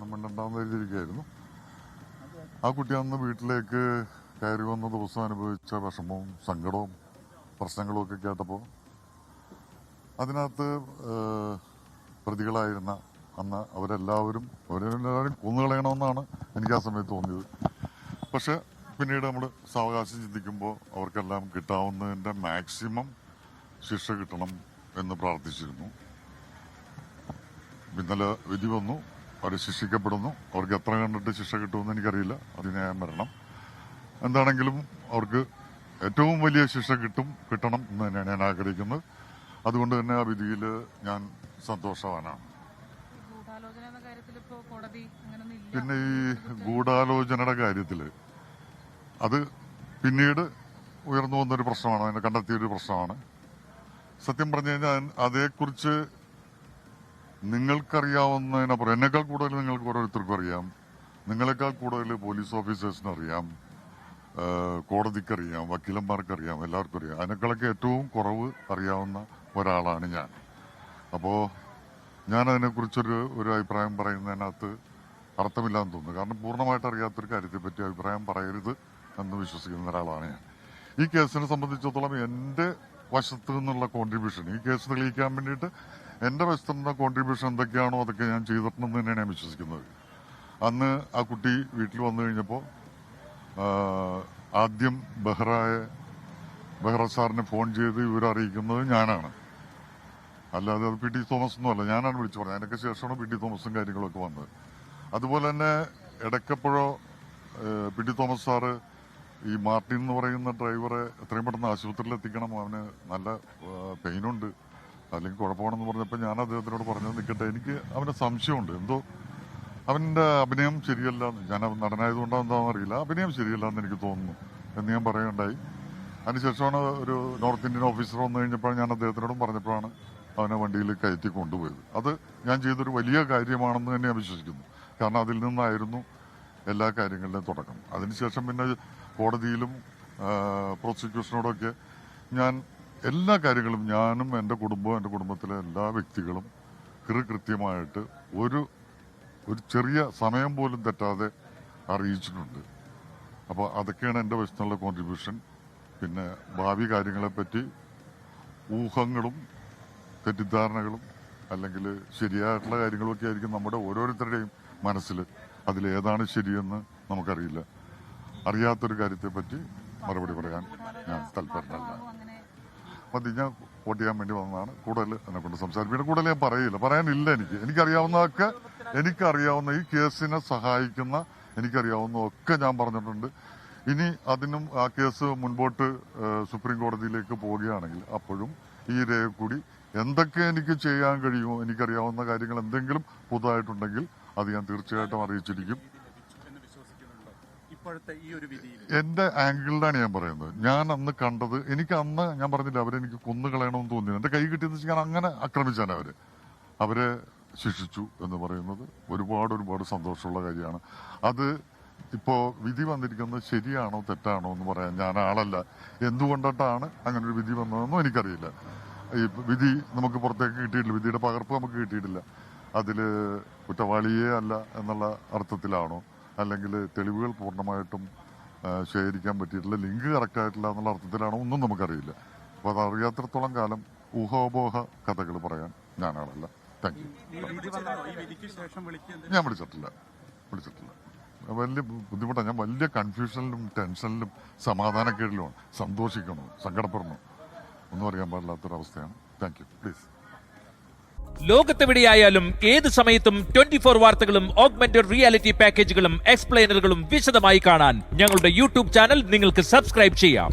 നമ്മൾ രണ്ടാമത് എഴുതിയിരിക്കുകയായിരുന്നു. ആ കുട്ടി അന്ന് വീട്ടിലേക്ക് കയറി വന്ന ദിവസം അനുഭവിച്ച വിഷമവും സങ്കടവും പ്രശ്നങ്ങളും ഒക്കെ കേട്ടപ്പോൾ അതിനകത്ത് പ്രതികളായിരുന്ന അന്ന് അവരെല്ലാവരും കൊന്നുകളയണമെന്നാണ് എനിക്ക് ആ സമയത്ത് തോന്നിയത്. പക്ഷെ പിന്നീട് നമ്മൾ സാവകാശം ചിന്തിക്കുമ്പോൾ അവർക്കെല്ലാം കിട്ടാവുന്നതിൻ്റെ മാക്സിമം ശിക്ഷ കിട്ടണം എന്ന് പ്രാർത്ഥിച്ചിരുന്നു. ഇന്നലെ വിധി വന്നു, അവർ ശിക്ഷിക്കപ്പെടുന്നു. അവർക്ക് എത്ര കണ്ടിട്ട് ശിക്ഷ കിട്ടുമെന്ന് എനിക്കറിയില്ല, അതിനെ വരണം. എന്താണെങ്കിലും അവർക്ക് ഏറ്റവും വലിയ ശിക്ഷ കിട്ടണം എന്ന് തന്നെയാണ് ഞാൻ ആഗ്രഹിക്കുന്നത്. അതുകൊണ്ട് തന്നെ ആ വിധിയിൽ ഞാൻ സന്തോഷവാനാണ്. പിന്നെ ഈ ഗൂഢാലോചനയുടെ കാര്യത്തിൽ അത് പിന്നീട് ഉയർന്നു വന്നൊരു പ്രശ്നമാണ്, അതിനെ കണ്ടെത്തിയൊരു പ്രശ്നമാണ്. സത്യം പറഞ്ഞു കഴിഞ്ഞാൽ അതേക്കുറിച്ച് നിങ്ങൾക്കറിയാവുന്നതിനപ്പുറം എന്നേക്കാൾ കൂടുതൽ നിങ്ങൾക്ക് ഓരോരുത്തർക്കും അറിയാം, നിങ്ങളെക്കാൾ കൂടുതൽ പോലീസ് ഓഫീസേഴ്സിന് അറിയാം, കോടതിക്കറിയാം, വക്കീലന്മാർക്കറിയാം, എല്ലാവർക്കും അറിയാം. അതിനേക്കാളൊക്കെ ഏറ്റവും കുറവ് അറിയാവുന്ന ഒരാളാണ് ഞാൻ. അപ്പോൾ ഞാനതിനെക്കുറിച്ചൊരു അഭിപ്രായം പറയുന്നതിനകത്ത് അർത്ഥമില്ലാന്ന് തോന്നുന്നു. കാരണം പൂർണ്ണമായിട്ട് അറിയാത്തൊരു കാര്യത്തെപ്പറ്റി അഭിപ്രായം പറയരുത് എന്ന് വിശ്വസിക്കുന്ന ഒരാളാണ് ഞാൻ. ഈ കേസിനെ സംബന്ധിച്ചിടത്തോളം എൻ്റെ വശത്തു നിന്നുള്ള കോൺട്രിബ്യൂഷൻ, ഈ കേസ് തെളിയിക്കാൻ വേണ്ടിയിട്ട് എൻ്റെ വശത്തു നിന്ന കോൺട്രിബ്യൂഷൻ എന്തൊക്കെയാണോ അതൊക്കെ ഞാൻ ചെയ്തിട്ടുണ്ടെന്ന് തന്നെയാണ് ഞാൻ വിശ്വസിക്കുന്നത്. അന്ന് ആ കുട്ടി വീട്ടിൽ വന്നു കഴിഞ്ഞപ്പോൾ ആദ്യം ബെഹ്റ സാറിനെ ഫോൺ ചെയ്ത് ഇവരറിയിക്കുന്നത് ഞാനാണ്. അല്ലാതെ അത് പി ടി തോമസ് ഒന്നുമല്ല, ഞാനാണ് വിളിച്ചു പറഞ്ഞത്. അതിനൊക്കെ ശേഷമാണ് പി ടി തോമസും കാര്യങ്ങളൊക്കെ വന്നത്. അതുപോലെ തന്നെ ഇടയ്ക്കപ്പോഴോ പി ടി തോമസ് സാറ് ഈ മാർട്ടിൻ എന്ന് പറയുന്ന ഡ്രൈവറെ എത്രയും പെട്ടെന്ന് ആശുപത്രിയിൽ എത്തിക്കണം, അവന് നല്ല പെയിനുണ്ട്, അല്ലെങ്കിൽ കുഴപ്പമാണെന്ന് പറഞ്ഞപ്പോൾ ഞാൻ അദ്ദേഹത്തിനോട് പറഞ്ഞത് നിൽക്കട്ടെ, എനിക്ക് അവന് സംശയമുണ്ട്, എന്തോ അവൻ്റെ അഭിനയം ശരിയല്ല, ഞാൻ നടനായതുകൊണ്ടോ എന്താണെന്ന് അറിയില്ല, അഭിനയം ശരിയല്ല എന്ന് എനിക്ക് തോന്നുന്നു എന്ന് ഞാൻ പറയുകയുണ്ടായി. അതിനുശേഷമാണ് ഒരു നോർത്ത് ഇന്ത്യൻ ഓഫീസർ വന്നു കഴിഞ്ഞപ്പോൾ ഞാൻ അദ്ദേഹത്തിനോടും പറഞ്ഞപ്പോഴാണ് അവനെ വണ്ടിയിൽ കയറ്റി കൊണ്ടുപോയത്. അത് ഞാൻ ചെയ്തൊരു വലിയ കാര്യമാണെന്ന് തന്നെ ഞാൻ വിശ്വസിക്കുന്നു. കാരണം അതിൽ നിന്നായിരുന്നു എല്ലാ കാര്യങ്ങളുടെയും തുടക്കം. അതിനുശേഷം പിന്നെ കോടതിയിലും പ്രോസിക്യൂഷനോടൊക്കെ ഞാൻ എല്ലാ കാര്യങ്ങളും, ഞാനും എൻ്റെ കുടുംബവും എൻ്റെ കുടുംബത്തിലെ എല്ലാ വ്യക്തികളും കൃത്യമായിട്ട് ഒരു ചെറിയ സമയം പോലും തെറ്റാതെ അറിയിച്ചിട്ടുണ്ട്. അപ്പോൾ അതൊക്കെയാണ് എൻ്റെ വശത്തുള്ള കോൺട്രിബ്യൂഷൻ. പിന്നെ ഭാവി കാര്യങ്ങളെപ്പറ്റി ഊഹങ്ങളും തെറ്റിദ്ധാരണകളും അല്ലെങ്കിൽ ശരിയായിട്ടുള്ള കാര്യങ്ങളൊക്കെ ആയിരിക്കും നമ്മുടെ ഓരോരുത്തരുടെയും മനസ്സിൽ. അതിലേതാണ് ശരിയെന്ന് നമുക്കറിയില്ല. അറിയാത്തൊരു കാര്യത്തെപ്പറ്റി മറുപടി പറയാൻ ഞാൻ താല്പര്യമല്ല. മതി, ഞാൻ വോട്ട് ചെയ്യാൻ വേണ്ടി വന്നതാണ്. കൂടുതൽ എന്നെ കൊണ്ട് സംസാരിപ്പിക്കണം, കൂടുതൽ ഞാൻ പറയാനില്ല. എനിക്കറിയാവുന്ന ഈ കേസിനെ സഹായിക്കുന്ന എനിക്കറിയാവുന്നതൊക്കെ ഞാൻ പറഞ്ഞിട്ടുണ്ട്. ഇനി അതിനും ആ കേസ് മുൻപോട്ട് സുപ്രീം കോടതിയിലേക്ക് പോവുകയാണെങ്കിൽ അപ്പോഴും ഈ രേഖ കൂടി എന്തൊക്കെ എനിക്ക് ചെയ്യാൻ കഴിയുമോ, എനിക്കറിയാവുന്ന കാര്യങ്ങൾ എന്തെങ്കിലും പുതുതായിട്ടുണ്ടെങ്കിൽ അത് ഞാൻ തീർച്ചയായിട്ടും അറിയിച്ചിരിക്കും. എന്റെ ആംഗിളിലാണ് ഞാൻ പറയുന്നത്. ഞാൻ അന്ന് കണ്ടത്, എനിക്ക് അന്ന് ഞാൻ പറഞ്ഞില്ല അവരെനിക്ക് കൊന്നുകളയണമെന്ന് തോന്നിയത്. എന്റെ കൈ കിട്ടിയെന്ന് വെച്ചാൽ ഞാൻ അങ്ങനെ ആക്രമിച്ചാണ് അവരെ ശിക്ഷിച്ചു എന്ന് പറയുന്നത് ഒരുപാട് സന്തോഷമുള്ള കാര്യമാണ്. അത് ഇപ്പോൾ വിധി വന്നിരിക്കുന്നത് ശരിയാണോ തെറ്റാണോ എന്ന് പറയാൻ ഞാൻ ആളല്ല. എന്തുകൊണ്ടിട്ടാണ് അങ്ങനെ ഒരു വിധി വന്നതെന്നും എനിക്കറിയില്ല. ഈ വിധി നമുക്ക് പുറത്തേക്ക് കിട്ടിയിട്ടില്ല, വിധിയുടെ പകർപ്പ് നമുക്ക് കിട്ടിയിട്ടില്ല. അതിൽ കുറ്റവാളിയേ അല്ല എന്നുള്ള അർത്ഥത്തിലാണോ, അല്ലെങ്കിൽ തെളിവുകൾ പൂർണ്ണമായിട്ടും ശേഖരിക്കാൻ പറ്റിയിട്ടില്ല, ലിങ്ക് കറക്റ്റായിട്ടില്ല എന്നുള്ള അർത്ഥത്തിലാണോ ഒന്നും നമുക്കറിയില്ല. അപ്പോൾ അതറിയാത്രത്തോളം കാലം ഊഹാപോഹ കഥകൾ പറയാൻ ഞാനാണല്ല. Thank you. ഞാൻ വിളിച്ചിട്ടില്ല. വലിയ ബുദ്ധിമുട്ടാണ്. ഞാൻ വലിയ കൺഫ്യൂഷനിലും ടെൻഷനിലും സമാധാനക്കേടിലുമാണ്. സന്തോഷിക്കണോ സങ്കടപ്പെടണോ ഒന്നും അറിയാൻ പാടില്ലാത്തൊരവസ്ഥയാണ്. Thank you. പ്ലീസ്. ലോകത്തെവിടെയായാലും ഏത് സമയത്തും 24 വാർത്തകളും ഓഗ്മെന്റഡ് റിയാലിറ്റി പാക്കേജുകളും എക്സ്പ്ലെയിനറുകളും വിശദമായി കാണാൻ ഞങ്ങളുടെ യൂട്യൂബ് ചാനൽ നിങ്ങൾക്ക് സബ്സ്ക്രൈബ് ചെയ്യാം.